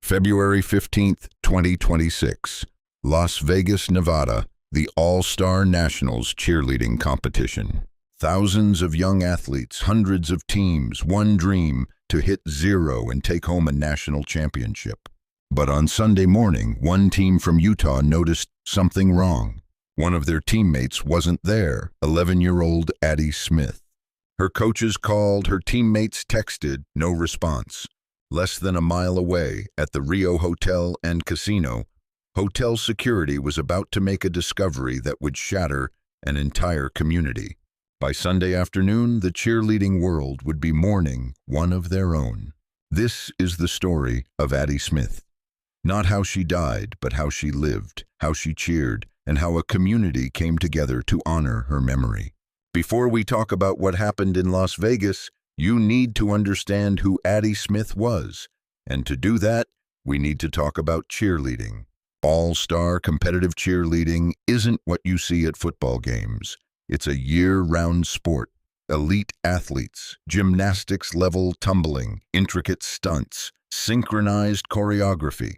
February 15th, 2026, Las Vegas, Nevada, the All-Star Nationals cheerleading competition. Thousands of young athletes, hundreds of teams, one dream to hit zero and take home a national championship. But on Sunday morning, one team from Utah noticed something wrong. One of their teammates wasn't there, 11-year-old Addie Smith. Her coaches called, her teammates texted, no response. Less than a mile away, at the Rio Hotel and Casino, hotel security was about to make a discovery that would shatter an entire community. By Sunday afternoon, the cheerleading world would be mourning one of their own. This is the story of Addie Smith. Not how she died, but how she lived, how she cheered, and how a community came together to honor her memory. Before we talk about what happened in Las Vegas, you need to understand who Addie Smith was. And to do that, we need to talk about cheerleading. All-star competitive cheerleading isn't what you see at football games. It's a year-round sport. Elite athletes, gymnastics-level tumbling, intricate stunts, synchronized choreography,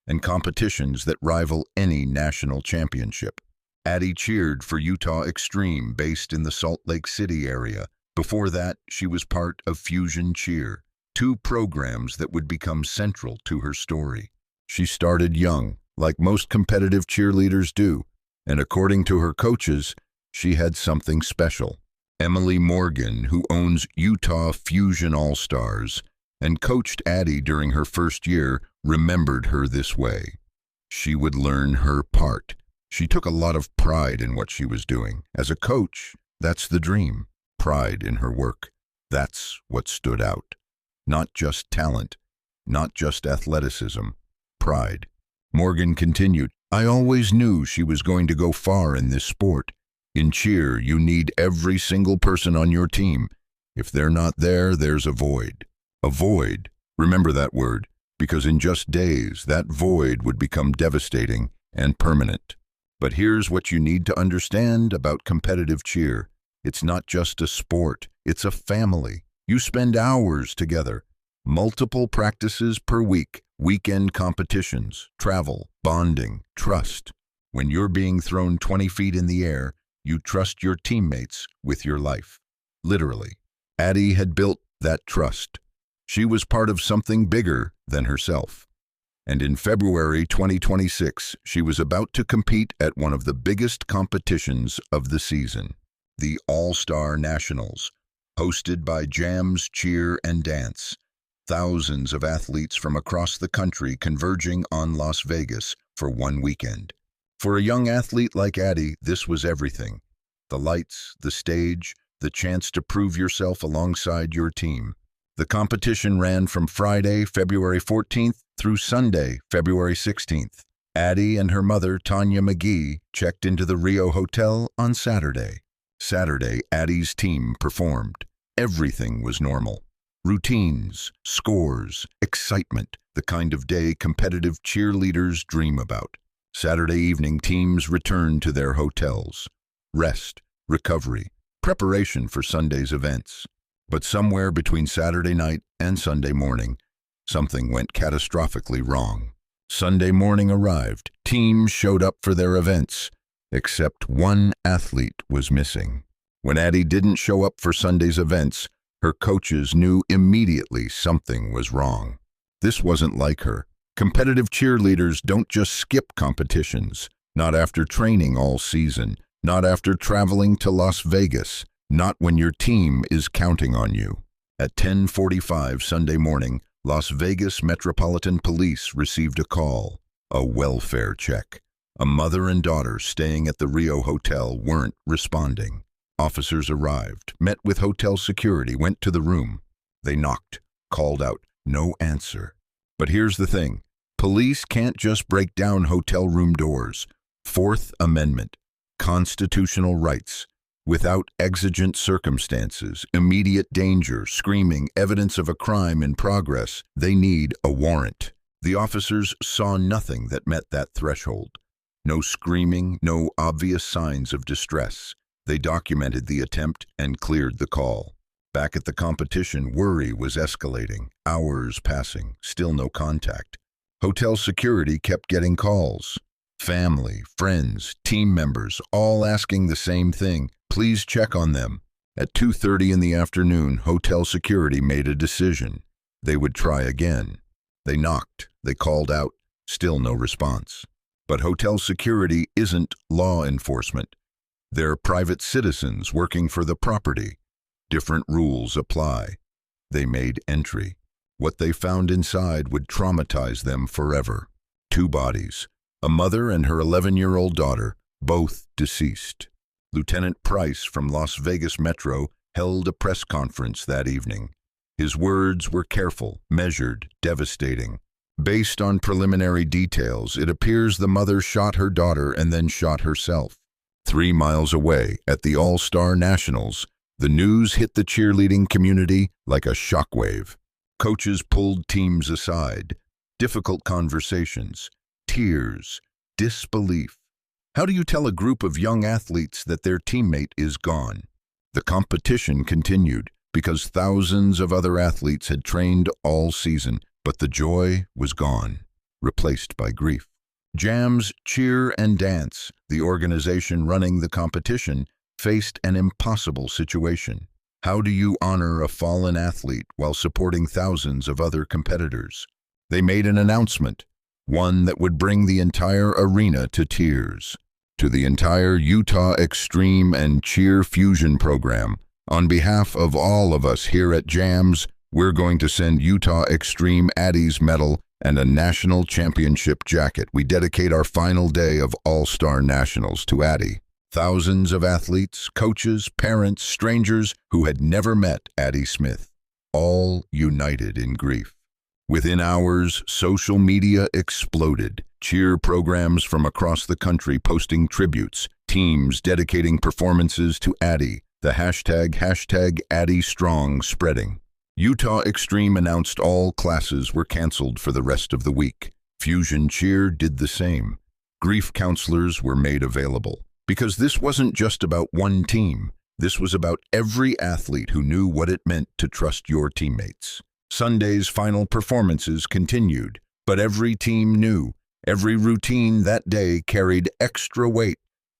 and competitions that rival any national championship. Addie cheered for Utah Extreme, based in the Salt Lake City area. Before that, she was part of Fusion Cheer, two programs that would become central to her story. She started young, like most competitive cheerleaders do, and according to her coaches, she had something special. Emily Morgan, who owns Utah Fusion All-Stars and coached Addie during her first year, remembered her this way. She would learn her part. She took a lot of pride in what she was doing. As a coach, that's the dream. Pride in her work. That's what stood out. Not just talent, not just athleticism, pride. Morgan continued, I always knew she was going to go far in this sport. In cheer, you need every single person on your team. If they're not there, there's a void. A void, remember that word, because in just days, that void would become devastating and permanent. But here's what you need to understand about competitive cheer. It's not just a sport, it's a family. You spend hours together, multiple practices per week, weekend competitions, travel, bonding, trust. When you're being thrown 20 feet in the air, you trust your teammates with your life. Literally. Addie had built that trust. She was part of something bigger than herself. And in February 2026, she was about to compete at one of the biggest competitions of the season. The All-Star Nationals, hosted by Jams Cheer and Dance. Thousands of athletes from across the country converging on Las Vegas for one weekend. For a young athlete like Addie, this was everything. The lights, the stage, the chance to prove yourself alongside your team. The competition ran from Friday, February 14th through Sunday, February 16th. Addie and her mother, Tanya McGee, checked into the Rio Hotel on Saturday. Saturday, Addie's team performed. Everything was normal. Routines, scores, excitement, the kind of day competitive cheerleaders dream about. Saturday evening, teams returned to their hotels. Rest, recovery, preparation for Sunday's events. But somewhere between Saturday night and Sunday morning, something went catastrophically wrong. Sunday morning arrived. Teams showed up for their events. Except one athlete was missing. When Addie didn't show up for Sunday's events, her coaches knew immediately something was wrong. This wasn't like her. Competitive cheerleaders don't just skip competitions, not after training all season, not after traveling to Las Vegas, not when your team is counting on you. At 10:45 Sunday morning, Las Vegas Metropolitan Police received a call, a welfare check. A mother and daughter staying at the Rio Hotel weren't responding. Officers arrived, met with hotel security, went to the room. They knocked, called out, no answer. But here's the thing. Police can't just break down hotel room doors. Fourth Amendment, constitutional rights. Without exigent circumstances, immediate danger, screaming, evidence of a crime in progress, they need a warrant. The officers saw nothing that met that threshold. No screaming, no obvious signs of distress. They documented the attempt and cleared the call. Back at the competition, worry was escalating. Hours passing, still no contact. Hotel security kept getting calls. Family, friends, team members, all asking the same thing. Please check on them. At 2:30 in the afternoon, hotel security made a decision. They would try again. They knocked, they called out, still no response. But hotel security isn't law enforcement. They're private citizens working for the property. Different rules apply. They made entry. What they found inside would traumatize them forever. 2 bodies, a mother and her 11-year-old daughter, both deceased. Lieutenant Price from Las Vegas Metro held a press conference that evening. His words were careful, measured, devastating. Based on preliminary details, it appears the mother shot her daughter and then shot herself. 3 miles away, at the All-Star Nationals, the news hit the cheerleading community like a shockwave. Coaches pulled teams aside. Difficult conversations, tears, disbelief. How do you tell a group of young athletes that their teammate is gone? The competition continued because thousands of other athletes had trained all season, but the joy was gone, replaced by grief. Jams, Cheer and Dance, the organization running the competition, faced an impossible situation. How do you honor a fallen athlete while supporting thousands of other competitors? They made an announcement, one that would bring the entire arena to tears. To the entire Utah Extreme and Cheer Fusion program, on behalf of all of us here at Jams, we're going to send Utah Extreme Addie's medal and a national championship jacket. We dedicate our final day of All-Star Nationals to Addie. Thousands of athletes, coaches, parents, strangers who had never met Addie Smith, all united in grief. Within hours, social media exploded. Cheer programs from across the country posting tributes, teams dedicating performances to Addie, the hashtag Addie Strong spreading. Utah Extreme announced all classes were canceled for the rest of the week. Fusion Cheer did the same. Grief counselors were made available. Because this wasn't just about one team. This was about every athlete who knew what it meant to trust your teammates. Sunday's final performances continued, but every team knew. Every routine that day carried extra weight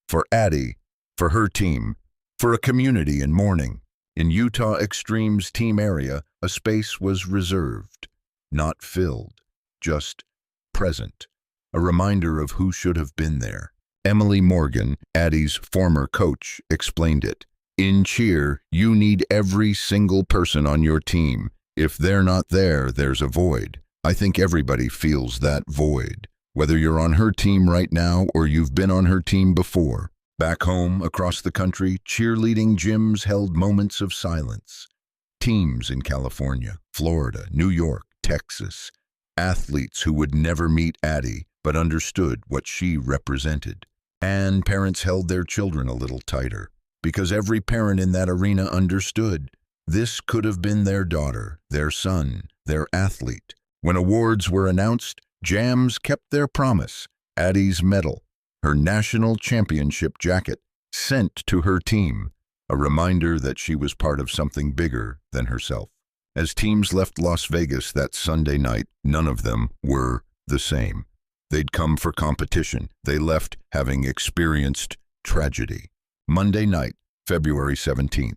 for Addie, for her team, for a community in mourning. In Utah Extreme's team area, a space was reserved, not filled, just present, a reminder of who should have been there. Emily Morgan, Addie's former coach, explained it. In cheer, you need every single person on your team. If they're not there, there's a void. I think everybody feels that void, whether you're on her team right now or you've been on her team before. Back home, across the country, cheerleading gyms held moments of silence. Teams in California, Florida, New York, Texas, athletes who would never meet Addie but understood what she represented. And parents held their children a little tighter, because every parent in that arena understood this could have been their daughter, their son, their athlete. When awards were announced, Jams kept their promise. Addie's medal, her national championship jacket, sent to her team, a reminder that she was part of something bigger than herself. As teams left Las Vegas that Sunday night, none of them were the same. They'd come for competition. They left having experienced tragedy. Monday night, February 17th.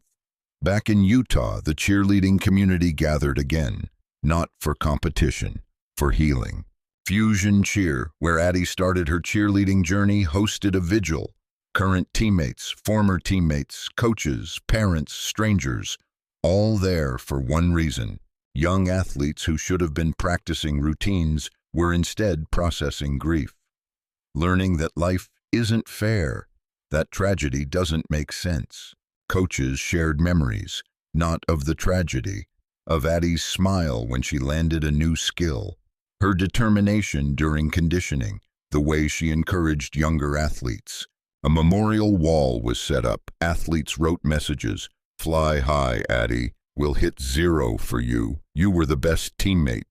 Back in Utah, the cheerleading community gathered again, not for competition, for healing. Fusion Cheer, where Addie started her cheerleading journey, hosted a vigil. Current teammates, former teammates, coaches, parents, strangers, all there for one reason. Young athletes who should have been practicing routines were instead processing grief. Learning that life isn't fair, that tragedy doesn't make sense. Coaches shared memories, not of the tragedy, of Addie's smile when she landed a new skill, her determination during conditioning, the way she encouraged younger athletes. A memorial wall was set up. Athletes wrote messages. "Fly high, Addie. We'll hit 0 for you. You were the best teammate."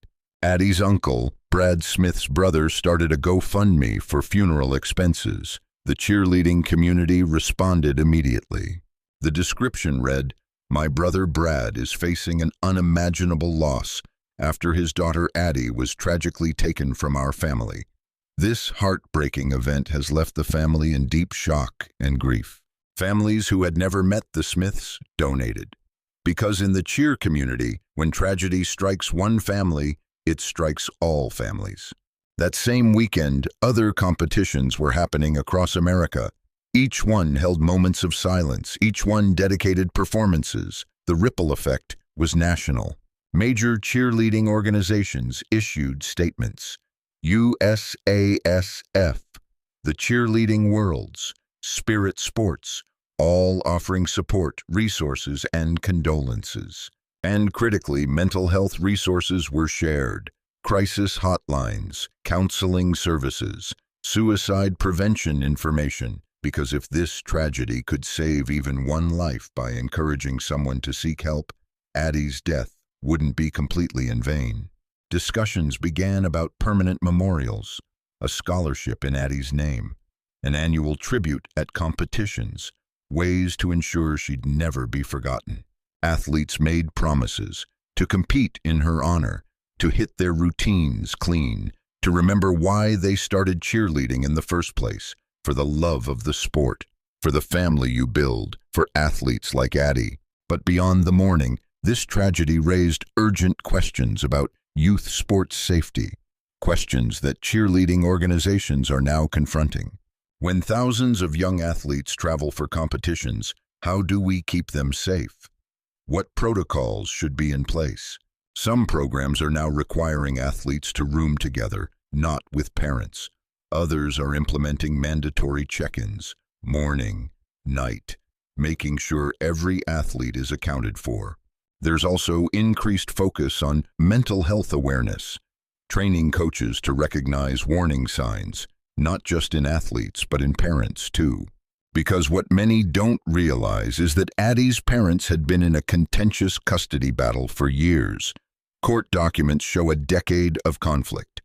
Addie's uncle, Brad Smith's brother, started a GoFundMe for funeral expenses. The cheerleading community responded immediately. The description read, "My brother Brad is facing an unimaginable loss. after his daughter Addie was tragically taken from our family. This heartbreaking event has left the family in deep shock and grief. Families who had never met the Smiths donated. Because in the cheer community, when tragedy strikes one family, it strikes all families. That same weekend, other competitions were happening across America. Each one held moments of silence, each one dedicated performances. The ripple effect was national. Major cheerleading organizations issued statements. USASF, the Cheerleading Worlds, Spirit Sports, all offering support, resources, and condolences. And critically, mental health resources were shared. Crisis hotlines, counseling services, suicide prevention information, because if this tragedy could save even one life by encouraging someone to seek help, Addie's death wouldn't be completely in vain. Discussions began about permanent memorials, a scholarship in Addie's name, an annual tribute at competitions, ways to ensure she'd never be forgotten. Athletes made promises to compete in her honor, to hit their routines clean, to remember why they started cheerleading in the first place, for the love of the sport, for the family you build, for athletes like Addie. But beyond the mourning, this tragedy raised urgent questions about youth sports safety, questions that cheerleading organizations are now confronting. When thousands of young athletes travel for competitions, how do we keep them safe? What protocols should be in place? Some programs are now requiring athletes to room together, not with parents. Others are implementing mandatory check-ins, morning, night, making sure every athlete is accounted for. There's also increased focus on mental health awareness, training coaches to recognize warning signs, not just in athletes, but in parents too. Because what many don't realize is that Addie's parents had been in a contentious custody battle for years. Court documents show a decade of conflict.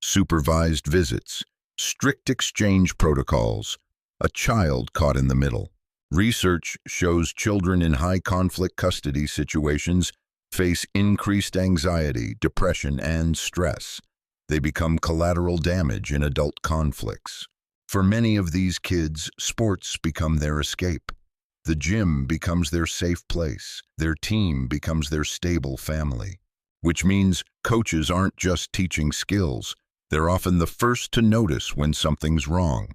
Supervised visits, strict exchange protocols, a child caught in the middle. Research shows children in high-conflict custody situations face increased anxiety, depression, and stress. They become collateral damage in adult conflicts. For many of these kids, sports become their escape. The gym becomes their safe place. Their team becomes their stable family. Which means coaches aren't just teaching skills. They're often the first to notice when something's wrong,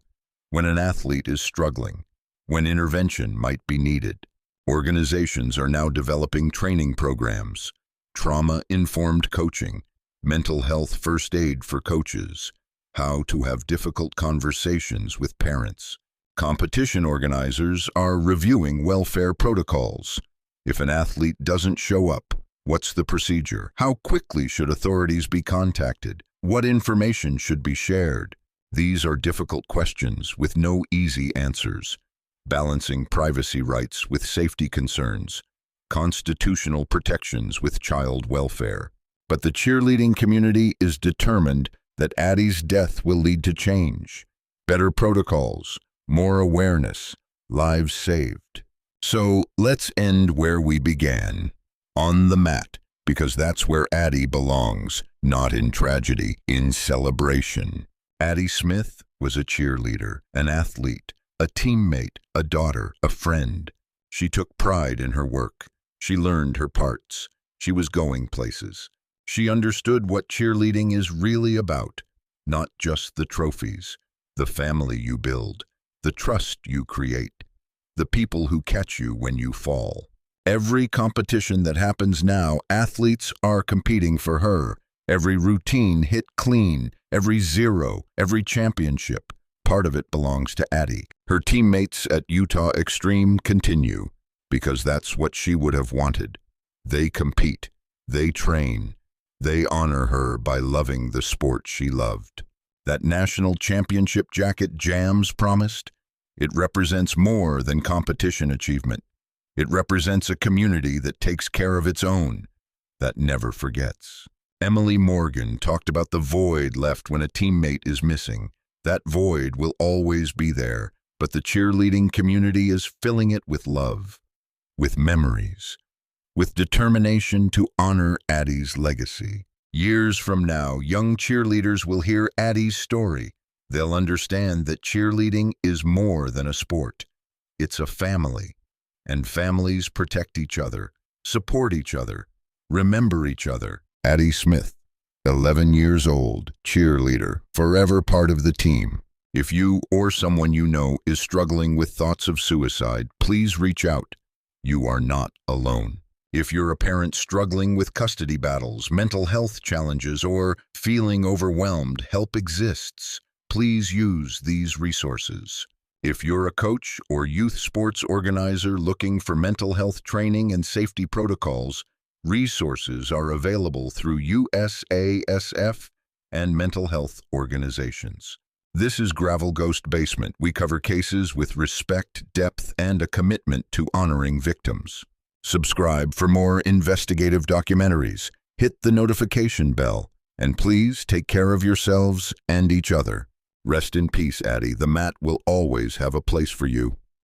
when an athlete is struggling, when intervention might be needed. Organizations are now developing training programs, trauma-informed coaching, mental health first aid for coaches, how to have difficult conversations with parents. Competition organizers are reviewing welfare protocols. If an athlete doesn't show up, what's the procedure? How quickly should authorities be contacted? What information should be shared? These are difficult questions with no easy answers. Balancing privacy rights with safety concerns, constitutional protections with child welfare. But the cheerleading community is determined that Addie's death will lead to change. Better protocols, more awareness, lives saved. So let's end where we began, on the mat, because that's where Addie belongs, not in tragedy, in celebration. Addie Smith was a cheerleader, an athlete, a teammate, a daughter, a friend. She took pride in her work. She learned her parts. She was going places. She understood what cheerleading is really about, not just the trophies, the family you build, the trust you create, the people who catch you when you fall. Every competition that happens now, athletes are competing for her. Every routine hit clean, every zero, every championship. Part of it belongs to Addie. Her teammates at Utah Extreme continue, because that's what she would have wanted. They compete, they train, they honor her by loving the sport she loved. That national championship jacket Jams promised, it represents more than competition achievement. It represents a community that takes care of its own, that never forgets. Emily Morgan talked about the void left when a teammate is missing. That void will always be there, but the cheerleading community is filling it with love, with memories, with determination to honor Addie's legacy. Years from now, young cheerleaders will hear Addie's story. They'll understand that cheerleading is more than a sport. It's a family, and families protect each other, support each other, remember each other. Addie Smith, 11 years old, cheerleader, forever part of the team. If you or someone you know is struggling with thoughts of suicide, please reach out. You are not alone. If you're a parent struggling with custody battles, mental health challenges, or feeling overwhelmed, help exists. Please use these resources. If you're a coach or youth sports organizer looking for mental health training and safety protocols, resources are available through USASF and mental health organizations. This is Gravel Ghost Basement. We cover cases with respect, depth, and a commitment to honoring victims. Subscribe for more investigative documentaries. Hit the notification bell. And please take care of yourselves and each other. Rest in peace, Addie. The mat will always have a place for you.